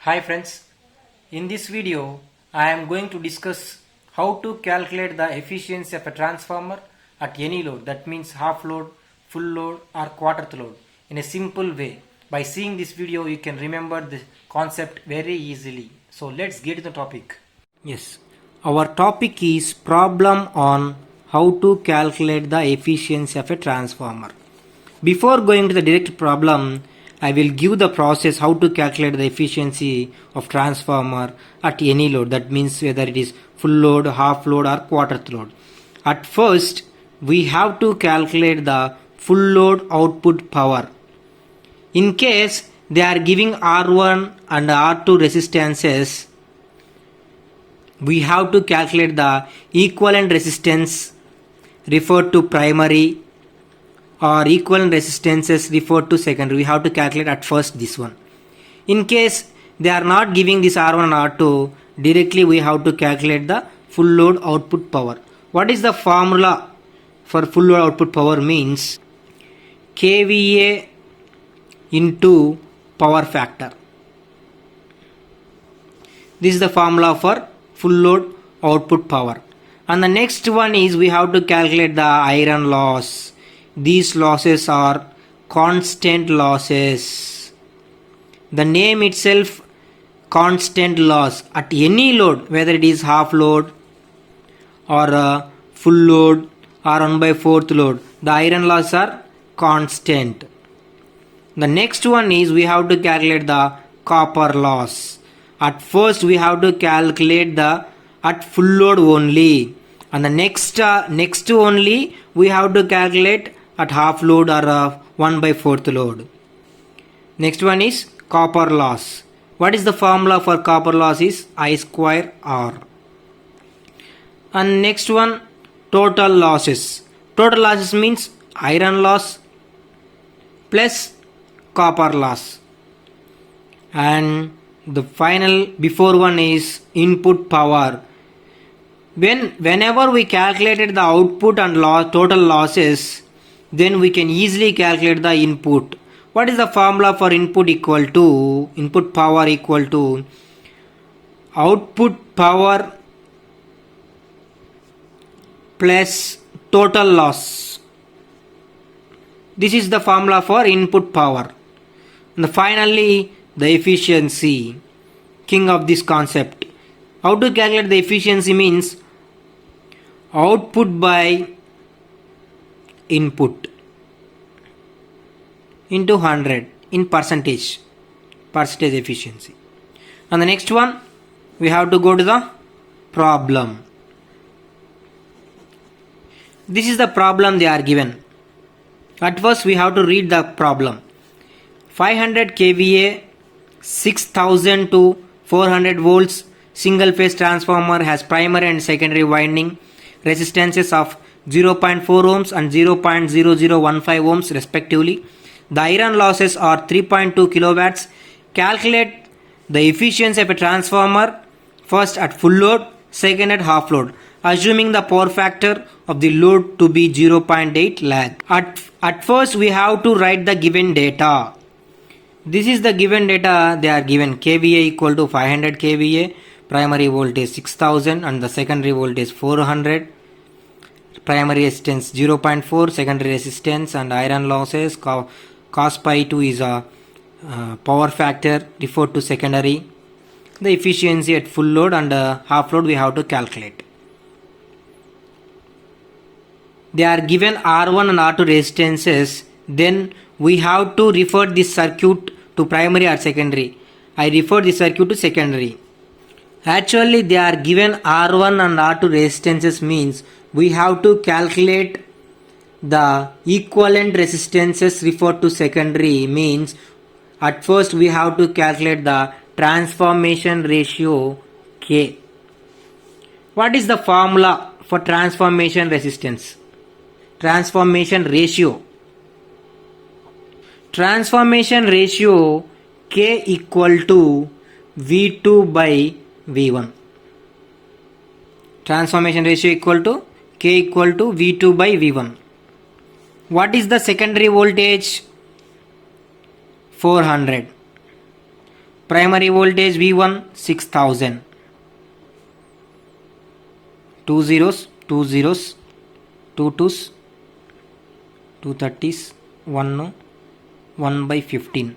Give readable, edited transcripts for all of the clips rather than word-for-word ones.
Hi friends, in this video I am going to discuss how to calculate the efficiency of a transformer at any load, that means half load, full load or quarter load, in a simple way. By seeing this video you can remember the concept very easily. So let's get to the topic. Yes, our topic is problem on how to calculate the efficiency of a transformer. Before going to the direct problem, I will give the process how to calculate the efficiency of transformer at any load. That means whether it is full load, half load or quarter load. At first, we have to calculate the full load output power. In case they are giving R1 and R2 resistances, we have to calculate the equivalent resistance referred to primary or equivalent resistances referred to secondary. We have to calculate at first this one. In case they are not giving this R1 and R2, directly we have to calculate the full load output power. What is the formula for full load output power? Means kVA into power factor. This is the formula for full load output power. And the next one is we have to calculate the iron loss. These losses are constant losses. The name itself, constant loss. At any load, whether it is half load or full load or 1/4 load, the iron loss are constant. The next one is we have to calculate the copper loss. At first we have to calculate the at full load only, and the next only we have to calculate at half load or 1/4 load. Next one is copper loss. What is the formula for copper loss? Is I square R. And next one, total losses. Total losses means iron loss plus copper loss. And the final before one is input power. Whenever we calculated the output and total losses, then we can easily calculate the input. What is the formula for input? Equal to input power equal to output power plus total loss. This is the formula for input power. And finally, the efficiency, king of this concept. How to calculate the efficiency means output by input into 100 in percentage efficiency. And the next one, we have to go to the problem. This is the problem they are given. At first we have to read the problem. 500 kVA 6000 to 400 volts single phase transformer has primary and secondary winding resistances of 0.4 ohms and 0.0015 ohms respectively. The iron losses are 3.2 kilowatts. Calculate the efficiency of a transformer, first at full load, second at half load, assuming the power factor of the load to be 0.8 lag. At first we have to write the given data. This is the given data. They are given kVA equal to 500 kVA, primary voltage 6000 and the secondary voltage 400. Primary resistance 0.4, secondary resistance and iron losses. Cos pi 2 is a power factor referred to secondary. The efficiency at full load and half load we have to calculate. They are given R1 and R2 resistances. Then we have to refer this circuit to primary or secondary. I refer this circuit to secondary. Actually they are given R1 and R2 resistances means we have to calculate the equivalent resistances referred to secondary. Means at first we have to calculate the transformation ratio K. What is the formula for transformation resistance? Transformation ratio. Transformation ratio K equal to V2 by V1. Transformation ratio equal to K equal to V2 by V1. What is the secondary voltage? 400. Primary voltage V1 6000. Two zeros, two zeros, two twos, two thirties, one no, 1 by 15.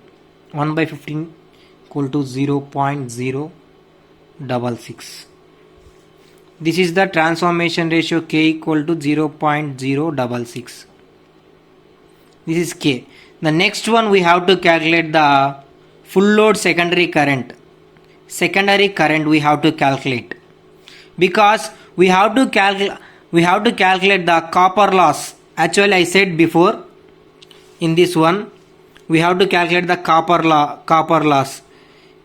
1 by 15 equal to 0.066. This is the transformation ratio K equal to 0.066. This is K. The next one we have to calculate the full load secondary current. Secondary current we have to calculate, because we have to calculate the copper loss. Actually I said before, in this one we have to calculate the copper loss.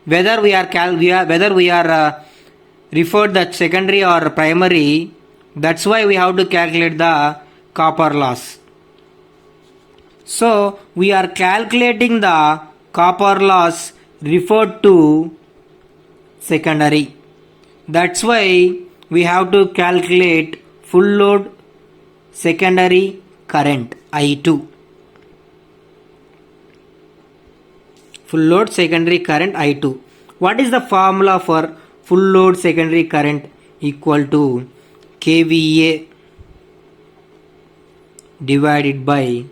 Whether we are referred the secondary or primary, that's why we have to calculate the copper loss. So we are calculating the copper loss referred to secondary. That's why we have to calculate full load secondary current I2. Full load secondary current I2. What is the formula for full load secondary current? Equal to kVA divided by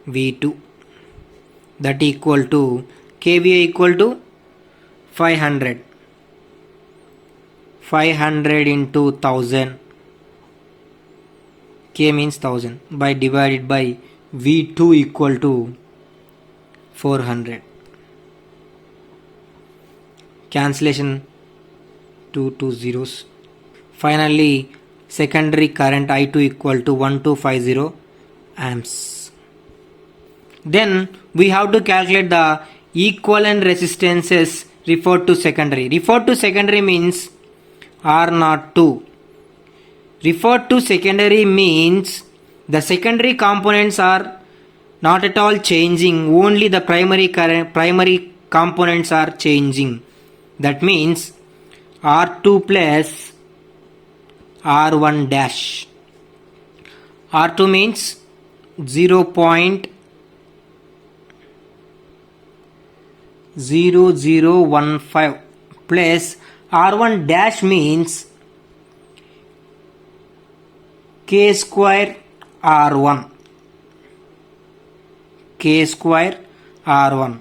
V2. That equal to kVA equal to 500. 500 into 1000. K means 1000 by divided by V2 equal to 400. Cancellation 2 zeros. Finally, secondary current I2 equal to 1250 amps. Then we have to calculate the equivalent resistances referred to secondary. Referred to secondary means R02. Referred to secondary means the secondary components are not at all changing, only the primary components are changing. That means R2 plus R1 dash. R2 means 0.0015 plus R1 dash means K square R1. K square R1.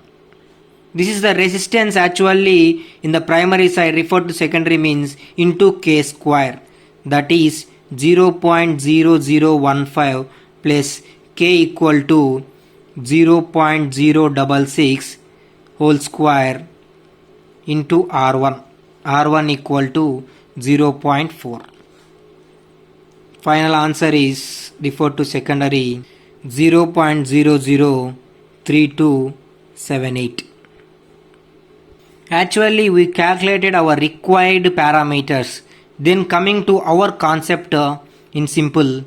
This is the resistance actually in the primary side referred to secondary means into K square. That is 0.0015 plus K equal to 0.066 whole square into R1. R1 equal to 0.4. Final answer is referred to secondary 0.003278. Actually we calculated our required parameters. Then coming to our concept in simple,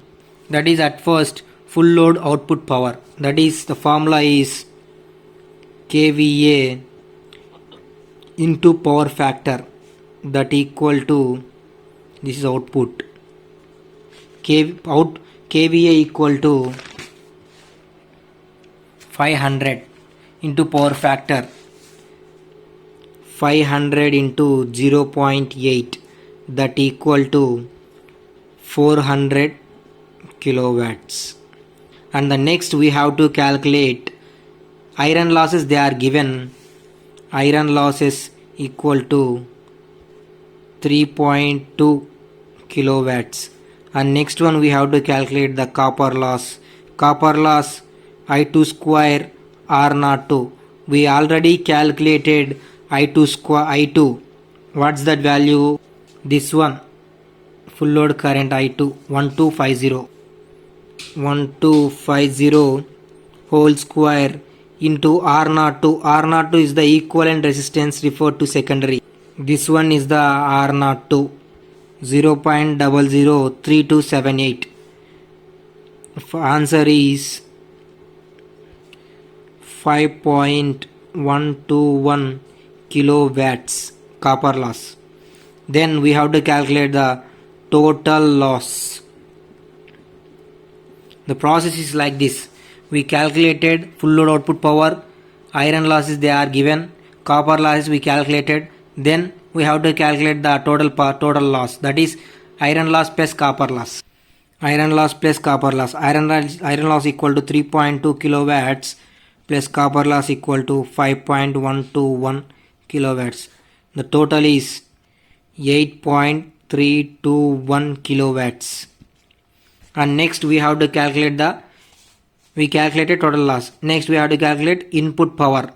that is at first full load output power. That is the formula is kVA into power factor, that equal to, this is output, kVA equal to 500 into power factor, 500 into 0.8, that equal to 400 kilowatts. And the next we have to calculate iron losses. They are given iron losses equal to 3.2 kilowatts. And next one we have to calculate the copper loss. Copper loss I2 square R02. We already calculated I2 square I2. What's that value? This one, full load current I2 1250 whole square into R02. R02 is the equivalent resistance referred to secondary. This one is the R02, 0.003278. Answer is 5.121 kilowatts copper loss. Then we have to calculate the total loss. The process is like this. We calculated full load output power, iron losses they are given, copper loss we calculated. Then we have to calculate the total loss, that is iron loss plus copper loss. Iron loss plus copper loss. Iron loss equal to 3.2 kilowatts plus copper loss equal to 5.121 kilowatts. The total is 8.321 kilowatts. And next we have to calculate we calculated total loss. Next we have to calculate input power.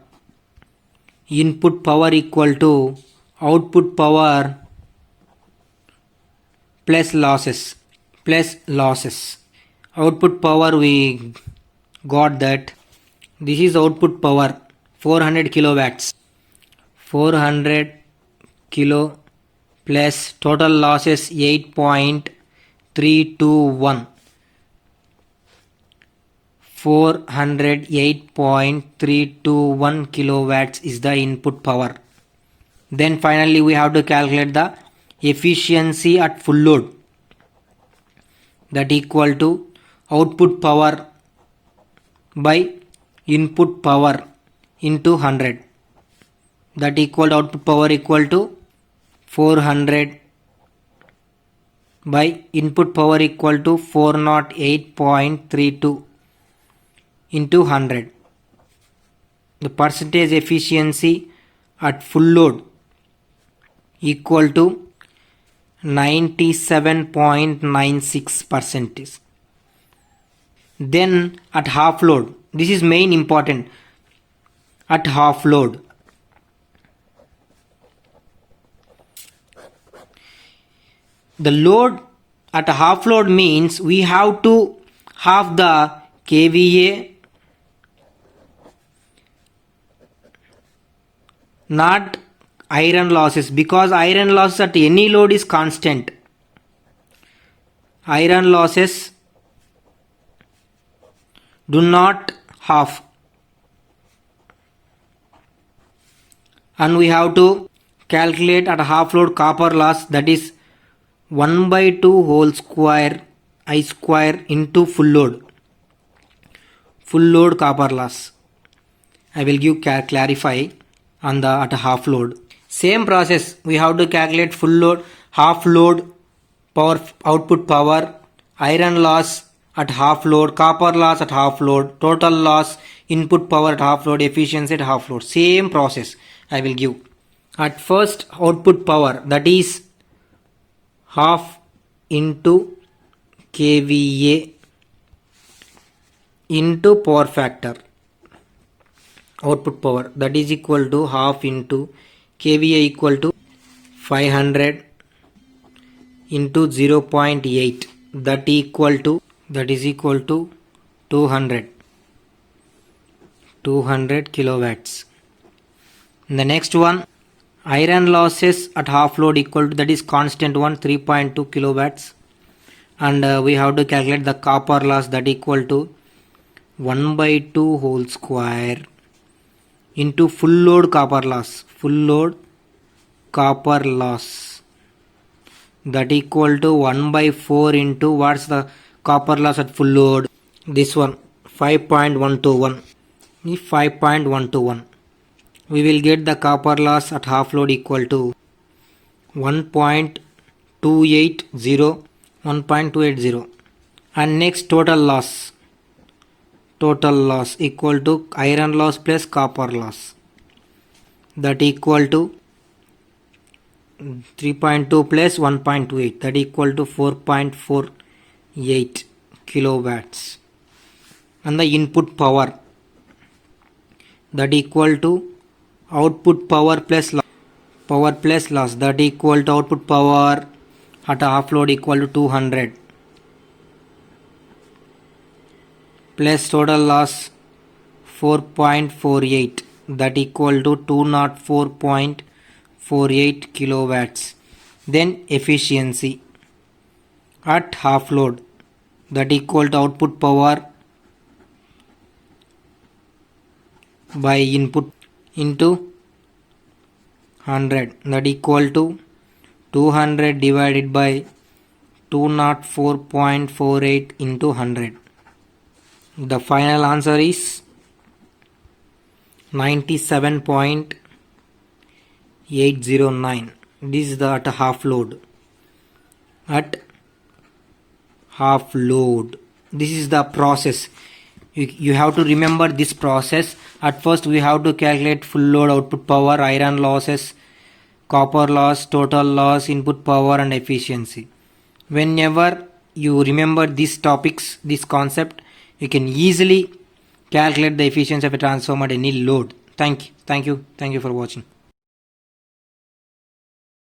Input power equal to output power plus losses. Output power we got that. This is output power 400 kilowatts. 400 kilo plus total losses 8.321. 408.321 kilowatts is the input power. Then finally we have to calculate the efficiency at full load, that equal to output power by input power into 100, that equal to output power equal to 400 by input power equal to 408.32 into 100. The percentage efficiency at full load equal to 97.96%. Then at half load, this is main important. At half load, the load at a half load means we have to half the kVA, not iron losses, because iron loss at any load is constant. Iron losses do not half. And we have to calculate at a half load copper loss, that is 1 by 2 whole square I square into full load. Full load copper loss. I will give clarify on the at a half load. Same process, we have to calculate full load, half load power, output power, iron loss at half load, copper loss at half load, total loss, input power at half load, efficiency at half load. Same process I will give. At first output power, that is half into kVA into power factor. Output power, that is equal to half into kVA equal to 500 into 0.8, that is equal to 200 kilowatts. The next one, iron losses at half load equal to, that is constant one, 3.2 kilowatts. And we have to calculate the copper loss, that equal to 1 by 2 whole square into full load copper loss, that equal to 1 by 4 into what's the copper loss at full load, this one 5.121. We will get the copper loss at half load equal to 1.280. And next total loss equal to iron loss plus copper loss, that equal to 3.2 plus 1.28, that equal to 4.48 kilowatts. And the input power, that equal to output power plus loss, that equal to output power at a half load equal to 200 plus total loss 4.48, that equal to 204.48 kilowatts. Then efficiency at half load, that equal to output power by input into 100, that equal to 200 divided by 204.48 into 100. The final answer is 97.96%. 809. This is the at half load. At half load. This is the process. You have to remember this process. At first we have to calculate full load output power, iron losses, copper loss, total loss, input power and efficiency. Whenever you remember these topics, this concept, you can easily calculate the efficiency of a transformer at any load. Thank you for watching.